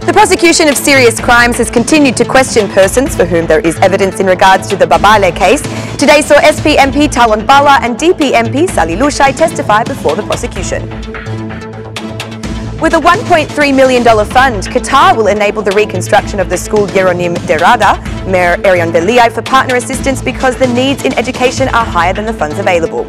The prosecution of serious crimes has continued to question persons for whom there is evidence in regards to the Balla case. Today saw SP MP Balla and DP MP Balla and Lushaj testify before the prosecution. With a $1.3 million fund, Qatar will enable the reconstruction of the school Yeronim Derada, Mayor Arian Beliai, for partner assistance because the needs in education are higher than the funds available.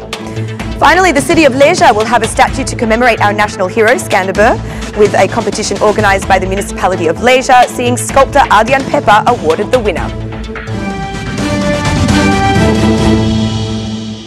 Finally, the city of Leja will have a statue to commemorate our national hero, Skanderbeg, with a competition organised by the municipality of Leja, seeing sculptor Adrian Pepper awarded the winner.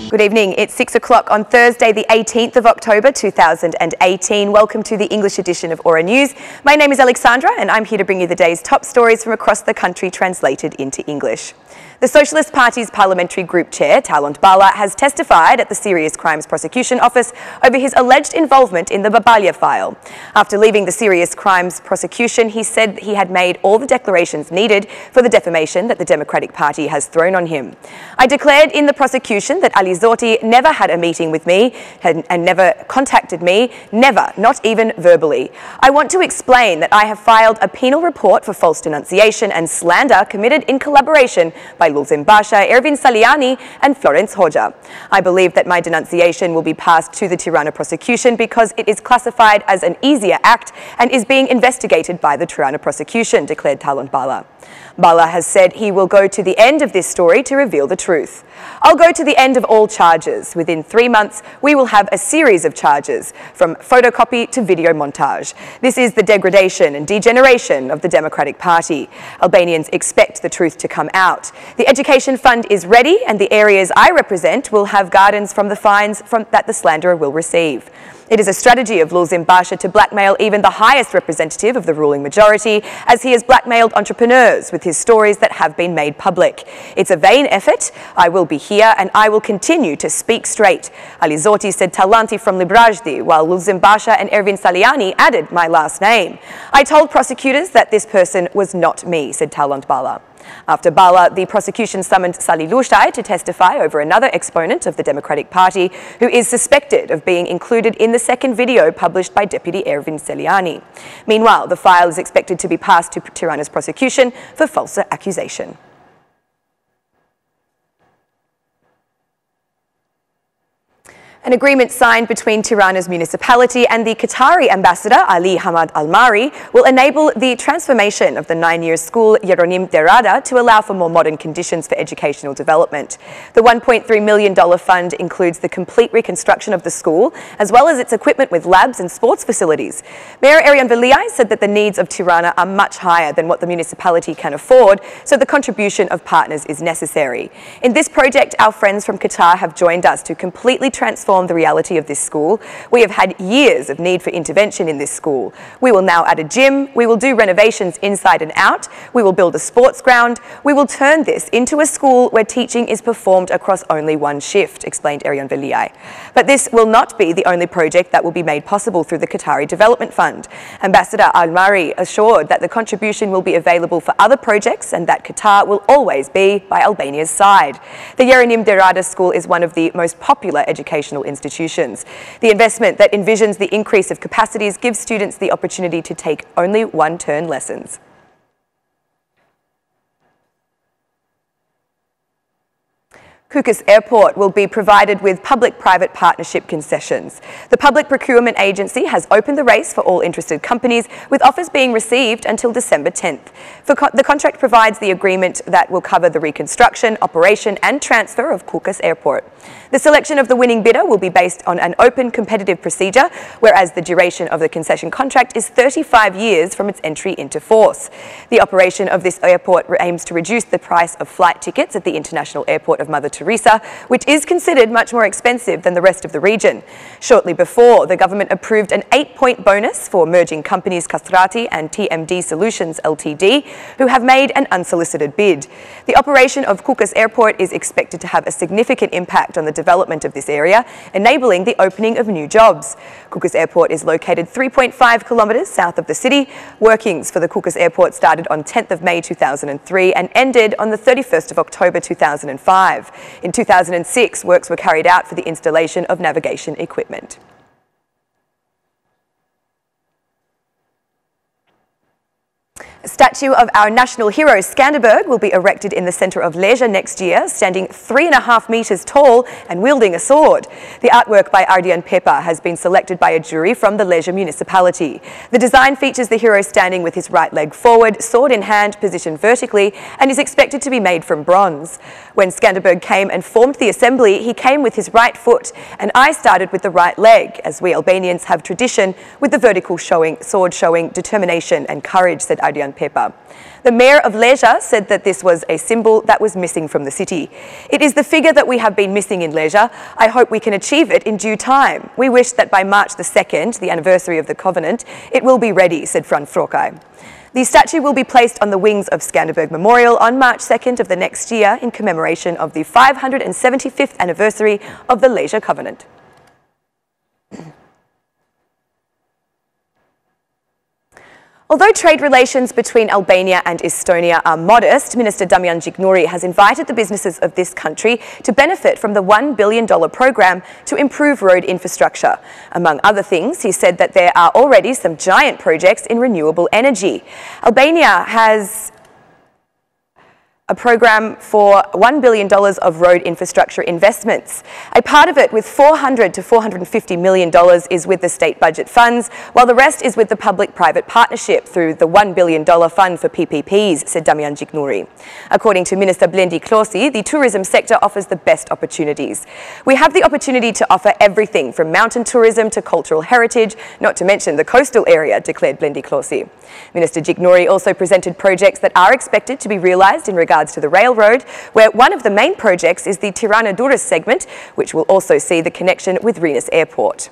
Good evening. It's 6 o'clock on Thursday, the 18th of October 2018. Welcome to the English edition of Aura News. My name is Alexandra and I'm here to bring you the day's top stories from across the country translated into English. The Socialist Party's Parliamentary Group Chair, Balla, has testified at the Serious Crimes Prosecution Office over his alleged involvement in the Balla file. After leaving the Serious Crimes Prosecution, he said he had made all the declarations needed for the defamation that the Democratic Party has thrown on him. I declared in the prosecution that Ali Zorti never had a meeting with me and never contacted me, never, not even verbally. I want to explain that I have filed a penal report for false denunciation and slander committed in collaboration by Lulzim Basha, Ervin Saliani and Florence Hoja. I believe that my denunciation will be passed to the Tirana prosecution because it is classified as an easier act and is being investigated by the Tirana prosecution, declared Balla. Balla has said he will go to the end of this story to reveal the truth. I'll go to the end of all charges. Within 3 months, we will have a series of charges, from photocopy to video montage. This is the degradation and degeneration of the Democratic Party. Albanians expect the truth to come out. The education fund is ready, and the areas I represent will have gardens from the fines that the slanderer will receive. It is a strategy of Lulzim Basha to blackmail even the highest representative of the ruling majority, as he has blackmailed entrepreneurs with his stories that have been made public. It's a vain effort. I will be here and I will continue to speak straight. Ali Zorti said Talanti from Librajdi, while Lulzim Basha and Ervin Saliani added my last name. I told prosecutors that this person was not me, said Balla. After Balla, the prosecution summoned Balla and Lushaj to testify over another exponent of the Democratic Party who is suspected of being included in the second video published by Deputy Ervin Saliani. Meanwhile, the file is expected to be passed to Tirana's prosecution for false accusation. An agreement signed between Tirana's municipality and the Qatari ambassador, Ali Hamad Al-Mari, will enable the transformation of the 9-year school Yeronim Derada to allow for more modern conditions for educational development. The $1.3 million fund includes the complete reconstruction of the school, as well as its equipment with labs and sports facilities. Mayor Arian Beliai said that the needs of Tirana are much higher than what the municipality can afford, so the contribution of partners is necessary. In this project, our friends from Qatar have joined us to completely transform the reality of this school. We have had years of need for intervention in this school. We will now add a gym. We will do renovations inside and out. We will build a sports ground. We will turn this into a school where teaching is performed across only one shift, explained Arian Beliai. But this will not be the only project that will be made possible through the Qatari Development Fund. Ambassador Al-Mari assured that the contribution will be available for other projects and that Qatar will always be by Albania's side. The Yeronim Derada school is one of the most popular educational institutions. The investment that envisions the increase of capacities gives students the opportunity to take only one-turn lessons. Kukas Airport will be provided with public-private partnership concessions. The Public Procurement Agency has opened the race for all interested companies, with offers being received until December 10th. The contract provides the agreement that will cover the reconstruction, operation and transfer of Kukas Airport. The selection of the winning bidder will be based on an open competitive procedure, whereas the duration of the concession contract is 35 years from its entry into force. The operation of this airport aims to reduce the price of flight tickets at the International Airport of Mother Teresa, which is considered much more expensive than the rest of the region. Shortly before, the government approved an 8-point bonus for merging companies Castrati and TMD Solutions Ltd, who have made an unsolicited bid. The operation of Kukas Airport is expected to have a significant impact on the development of this area, enabling the opening of new jobs. Kukas Airport is located 3.5 kilometres south of the city. Workings for the Kukas Airport started on 10th of May 2003 and ended on the 31st of October 2005. In 2006, works were carried out for the installation of navigation equipment. statue of our national hero Skanderbeg will be erected in the centre of Leisure next year, standing 3.5 metres tall and wielding a sword. The artwork by Ardian Pepa has been selected by a jury from the Leisure municipality. The design features the hero standing with his right leg forward, sword in hand, positioned vertically, and is expected to be made from bronze. When Skanderbeg came and formed the assembly, he came with his right foot, and I started with the right leg, as we Albanians have tradition with the vertical sword showing determination and courage, said Ardian Pepa. The Mayor of Leisure said that this was a symbol that was missing from the city. It is the figure that we have been missing in Leisure. I hope we can achieve it in due time. We wish that by March the 2nd, the anniversary of the Covenant, it will be ready, said Fran Frokai. The statue will be placed on the wings of Skanderbeg Memorial on March 2nd of the next year in commemoration of the 575th anniversary of the Leisure Covenant. Although trade relations between Albania and Estonia are modest, Minister Damian Gjiknuri has invited the businesses of this country to benefit from the $1 billion program to improve road infrastructure. Among other things, he said that there are already some giant projects in renewable energy. Albania has a program for $1 billion of road infrastructure investments. A part of it, with $400 to $450 million, is with the state budget funds, while the rest is with the public-private partnership through the $1 billion fund for PPPs, said Damian Gjiknuri. According to Minister Blendi Klosi, the tourism sector offers the best opportunities. We have the opportunity to offer everything from mountain tourism to cultural heritage, not to mention the coastal area, declared Blendi Klosi. Minister Gjiknuri also presented projects that are expected to be realised in regards to the railroad, where one of the main projects is the Tirana-Durrës segment, which will also see the connection with Rennes Airport.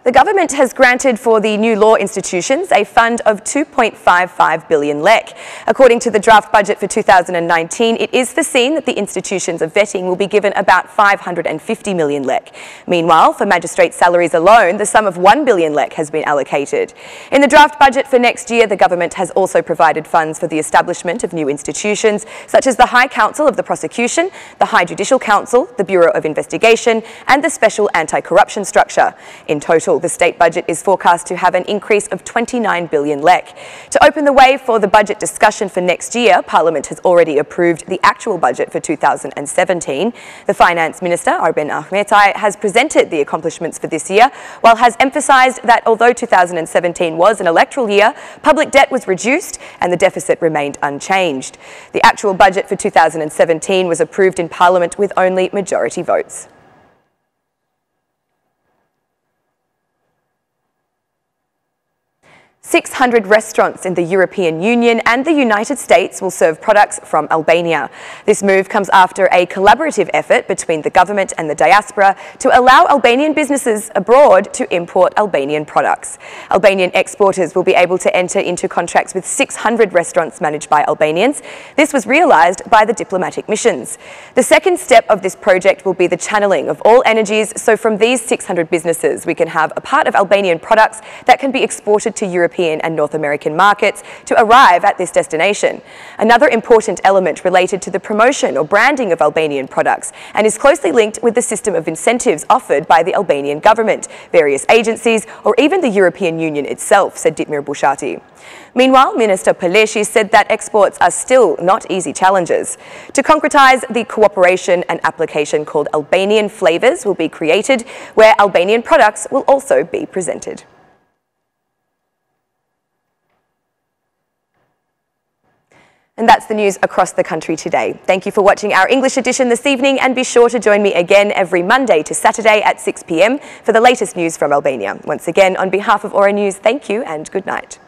The government has granted for the new law institutions a fund of 2.55 billion lek. According to the draft budget for 2019, it is foreseen that the institutions of vetting will be given about 550 million lek. Meanwhile, for magistrate salaries alone, the sum of 1 billion lek has been allocated. In the draft budget for next year, the government has also provided funds for the establishment of new institutions, such as the High Council of the Prosecution, the High Judicial Council, the Bureau of Investigation, and the Special Anti-Corruption Structure. In total, the state budget is forecast to have an increase of 29 billion lek. To open the way for the budget discussion for next year, Parliament has already approved the actual budget for 2017. The Finance Minister, Arben Ahmetai, has presented the accomplishments for this year, while has emphasised that although 2017 was an electoral year, public debt was reduced and the deficit remained unchanged. The actual budget for 2017 was approved in Parliament with only majority votes. 600 restaurants in the European Union and the United States will serve products from Albania. This move comes after a collaborative effort between the government and the diaspora to allow Albanian businesses abroad to import Albanian products. Albanian exporters will be able to enter into contracts with 600 restaurants managed by Albanians. This was realised by the diplomatic missions. The second step of this project will be the channeling of all energies, so from these 600 businesses we can have a part of Albanian products that can be exported to European and North American markets to arrive at this destination. Another important element related to the promotion or branding of Albanian products and is closely linked with the system of incentives offered by the Albanian government, various agencies or even the European Union itself, said Ditmir Bushati. Meanwhile, Minister Paleshi said that exports are still not easy challenges. To concretise, the cooperation and application called Albanian Flavours will be created, where Albanian products will also be presented. And that's the news across the country today. Thank you for watching our English edition this evening, and be sure to join me again every Monday to Saturday at 6 p.m. for the latest news from Albania. Once again, on behalf of Aura News, thank you and good night.